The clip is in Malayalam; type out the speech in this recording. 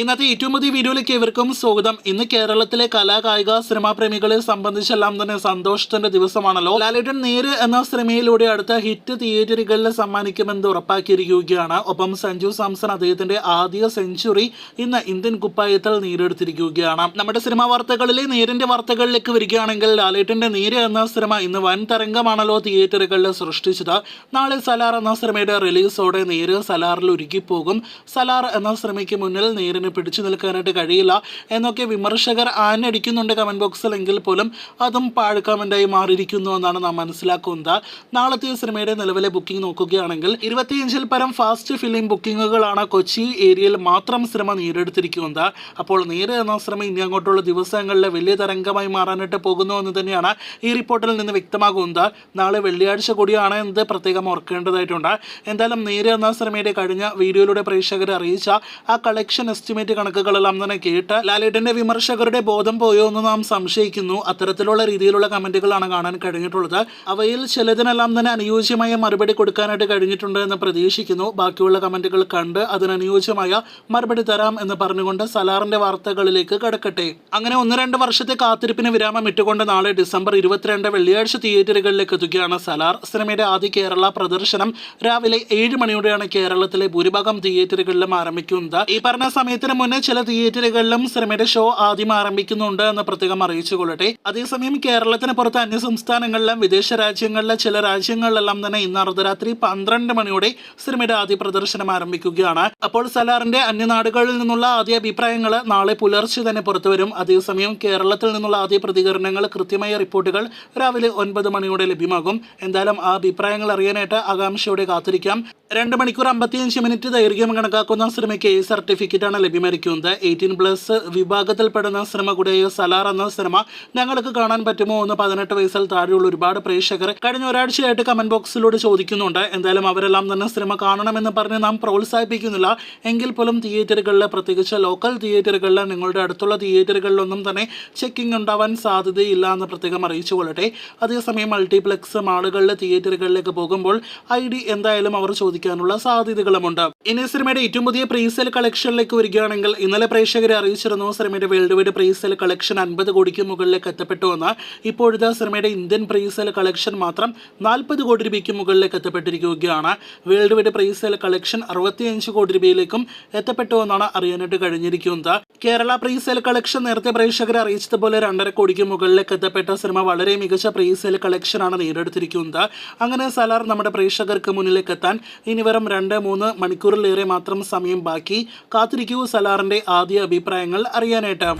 ഇന്നത്തെ ഏറ്റവും പുതിയ വീഡിയോയിലേക്ക് ഇവർക്കും സ്വാഗതം. ഇന്ന് കേരളത്തിലെ കലാകായിക സിനിമാ പ്രേമികളെ സംബന്ധിച്ചെല്ലാം തന്നെ സന്തോഷത്തിന്റെ ദിവസമാണല്ലോ. ലാലേട്ടൻ നേര് എന്ന സിനിമയിലൂടെ അടുത്ത ഹിറ്റ് തിയേറ്ററുകളിൽ സമ്മാനിക്കുമെന്ന് ഉറപ്പാക്കിയിരിക്കുകയാണ്. ഒപ്പം സഞ്ജു സാംസൺ അദ്ദേഹത്തിന്റെ ആദ്യ സെഞ്ചുറി ഇന്ന് ഇന്ത്യൻ കുപ്പായത്തിൽ നേടിയെടുത്തിരിക്കുകയാണ്. നമ്മുടെ സിനിമാ വാർത്തകളിലെ നേരിന്റെ വാർത്തകളിലേക്ക് വരികയാണെങ്കിൽ ലാലേട്ടന്റെ നേര് എന്ന സിനിമ ഇന്ന് വൻ തരംഗമാണല്ലോ തിയേറ്ററുകളിൽ സൃഷ്ടിച്ചത്. നാളെ സലാർ എന്ന സിനിമയുടെ റിലീസോടെ നേര് സലാറിൽ ഒരുക്കിപ്പോകും. സലാർ എന്ന സിനിമയ്ക്ക് മുന്നിൽ നേരിന് പിടിച്ചു നിൽക്കാനായിട്ട് കഴിയില്ല എന്നൊക്കെ വിമർശകർ ആഞ്ഞടിക്കുന്നുണ്ട് കമന്റ് ബോക്സിൽ. എങ്കിൽ പോലും അതും പാഴ് കമന്റായി മാറിയിരിക്കുന്നു എന്നാണ് നാം മനസ്സിലാക്കുന്നത്. നാളത്തെ സിനിമയുടെ നിലവിലെ ബുക്കിംഗ് നോക്കുകയാണെങ്കിൽ 25-ൽ പരം ഫാസ്റ്റ് ഫിലിം ബുക്കിങ്ങുകളാണ് കൊച്ചി ഏരിയയിൽ മാത്രം സിനിമ നേടിയെടുത്തിരിക്കുന്നത്. അപ്പോൾ നേര് എന്ന സിനിമ ഇനി അങ്ങോട്ടുള്ള ദിവസങ്ങളിൽ വലിയ തരംഗമായി മാറാനായിട്ട് പോകുന്നു എന്ന് തന്നെയാണ് ഈ റിപ്പോർട്ടിൽ നിന്ന് വ്യക്തമാകുന്നത്. നാളെ വെള്ളിയാഴ്ച കൂടിയാണ് എന്നത് പ്രത്യേകം ഓർക്കേണ്ടതായിട്ടുണ്ട്. എന്തായാലും നേര് എന്ന സിനിമയുടെ കഴിഞ്ഞ വീഡിയോയിലൂടെ പ്രേക്ഷകരെ അറിയിച്ച ആ കളക്ഷൻ എസ്റ്റിമേറ്റ് കണക്കുകളെല്ലാം തന്നെ കേട്ട് ലാലേട്ടന്റെ വിമർശകരുടെ ബോധം പോയോ എന്ന് നാം സംശയിക്കുന്നു. അത്തരത്തിലുള്ള രീതിയിലുള്ള കമന്റുകളാണ് കാണാൻ കഴിഞ്ഞിട്ടുള്ളത്. അവയിൽ ചിലതിനെല്ലാം തന്നെ അനുയോജ്യമായ മറുപടി കൊടുക്കാനായിട്ട് കഴിഞ്ഞിട്ടുണ്ട് എന്ന് പ്രതീക്ഷിക്കുന്നു. ബാക്കിയുള്ള കമന്റുകൾ കണ്ട് അതിനനുയോജ്യമായ മറുപടി തരാം എന്ന് പറഞ്ഞുകൊണ്ട് സലാറിന്റെ വാർത്തകളിലേക്ക് കടക്കട്ടെ. അങ്ങനെ 1-2 വർഷത്തെ കാത്തിരിപ്പിന് വിരാമം ഇട്ടുകൊണ്ട് നാളെ ഡിസംബർ 22 വെള്ളിയാഴ്ച തിയേറ്ററുകളിലേക്ക് എത്തുകയാണ് സലാർ. സിനിമയുടെ ആദ്യ കേരള പ്രദർശനം രാവിലെ 7 മണിയോടെയാണ് കേരളത്തിലെ ഭൂരിഭാഗം തിയേറ്ററുകളിലും ആരംഭിക്കുന്നത്. ഈ പറഞ്ഞ സമയത്തിന് മുന്നേ ചില തിയേറ്ററുകളിലും സിനിമയുടെ ഷോ ആദ്യം ആരംഭിക്കുന്നുണ്ട് എന്ന് പ്രത്യേകം അറിയിച്ചുകൊള്ളട്ടെ. അതേസമയം കേരളത്തിന് പുറത്ത് അന്യ സംസ്ഥാനങ്ങളിലും വിദേശ രാജ്യങ്ങളിലെ ചില രാജ്യങ്ങളിലെല്ലാം തന്നെ ഇന്ന് അർദ്ധരാത്രി 12 മണിയോടെ സിനിമയുടെ ആദ്യ പ്രദർശനം ആരംഭിക്കുകയാണ്. അപ്പോൾ സലാറിന്റെ അന്യനാടുകളിൽ നിന്നുള്ള ആദ്യ അഭിപ്രായങ്ങൾ നാളെ പുലർച്ചെ തന്നെ പുറത്തുവരും. അതേസമയം കേരളത്തിൽ നിന്നുള്ള ആദ്യ പ്രതികരണങ്ങൾ, കൃത്യമായ റിപ്പോർട്ടുകൾ രാവിലെ 9 മണിയോടെ ലഭ്യമാകും. എന്തായാലും ആ അഭിപ്രായങ്ങൾ അറിയാനായിട്ട് ആകാംക്ഷയോടെ കാത്തിരിക്കാം. 2 മണിക്കൂർ 55 മിനിറ്റ് ദൈർഘ്യം കണക്കാക്കുന്ന സിനിമയ്ക്ക് എ സർട്ടിഫിക്കറ്റ് ആണ് ലഭ്യമായിരിക്കുന്നത്. 18+ വിഭാഗത്തിൽപ്പെടുന്ന സിനിമ കൂടിയായ സലാർ എന്ന സിനിമ ഞങ്ങൾക്ക് കാണാൻ പറ്റുമോ എന്ന് 18 വയസ്സിൽ താഴെയുള്ള ഒരുപാട് പ്രേക്ഷകർ കഴിഞ്ഞ ഒരാഴ്ചയായിട്ട് കമന്റ് ബോക്സിലൂടെ ചോദിക്കുന്നുണ്ട്. എന്തായാലും അവരെല്ലാം തന്നെ സിനിമ കാണണമെന്ന് പറഞ്ഞ് നാം പ്രോത്സാഹിപ്പിക്കുന്നില്ല. എങ്കിൽ പോലും തിയേറ്ററുകളിൽ, പ്രത്യേകിച്ച് ലോക്കൽ തിയേറ്ററുകളിൽ, നിങ്ങളുടെ അടുത്തുള്ള തിയേറ്ററുകളിലൊന്നും തന്നെ ചെക്കിംഗ് ഉണ്ടാവാൻ സാധ്യതയില്ല എന്ന് പ്രത്യേകം അറിയിച്ചുകൊള്ളട്ടെ. അതേസമയം മൾട്ടിപ്ലക്സ് മാളുകളിലെ തിയേറ്ററുകളിലേക്ക് പോകുമ്പോൾ ID എന്തായാലും അവർ ചോദിക്കാനുള്ള സാധ്യതകളുമുണ്ട്. ഇനി സിനിമയുടെ ഏറ്റവും പുതിയ പ്രീസെയിൽ കളക്ഷനിലേക്ക് വരികയാണെങ്കിൽ ഇന്നലെ പ്രേക്ഷകരെ അറിയിച്ചിരുന്നു സിനിമയുടെ വേൾഡ് വൈഡ് പ്രീസെയിൽ കളക്ഷൻ 50 കോടിക്ക് മുകളിലേക്ക് എത്തപ്പെട്ടു എന്ന്. ഇപ്പോഴത്തെ സിനിമയുടെ ഇന്ത്യൻ പ്രീസെയിൽ കളക്ഷൻ മാത്രം 40 കോടി രൂപയ്ക്ക് മുകളിലേക്ക് എത്തപ്പെട്ടിരിക്കുകയാണ്. വേൾഡ് വൈഡ് പ്രീസെയിൽ കളക്ഷൻ 65 കോടി രൂപയിലേക്കും എത്തപ്പെട്ടു എന്നാണ് അറിയാനായിട്ട് കഴിഞ്ഞിരിക്കുന്നത്. കേരള പ്രീസെയിൽ കളക്ഷൻ നേരത്തെ പ്രേക്ഷകരെ അറിയിച്ചതുപോലെ 2.5 കോടിക്ക് മുകളിലേക്ക് എത്തപ്പെട്ട സിനിമ വളരെ മികച്ച പ്രീസെയിൽ കളക്ഷനാണ് നേടിയെടുത്തിരിക്കുന്നത്. അങ്ങനെ സലാർ നമ്മുടെ പ്രേക്ഷകർക്ക് മുന്നിലേക്ക് എത്താൻ ഇനി വെറും 2-3 മണിക്കൂറിലേറെ മാത്രം സമയം ബാക്കി. കാത്തിരിക്കൂ സലാറിന്റെ ആദ്യ അഭിപ്രായങ്ങൾ അറിയാനായിട്ട്.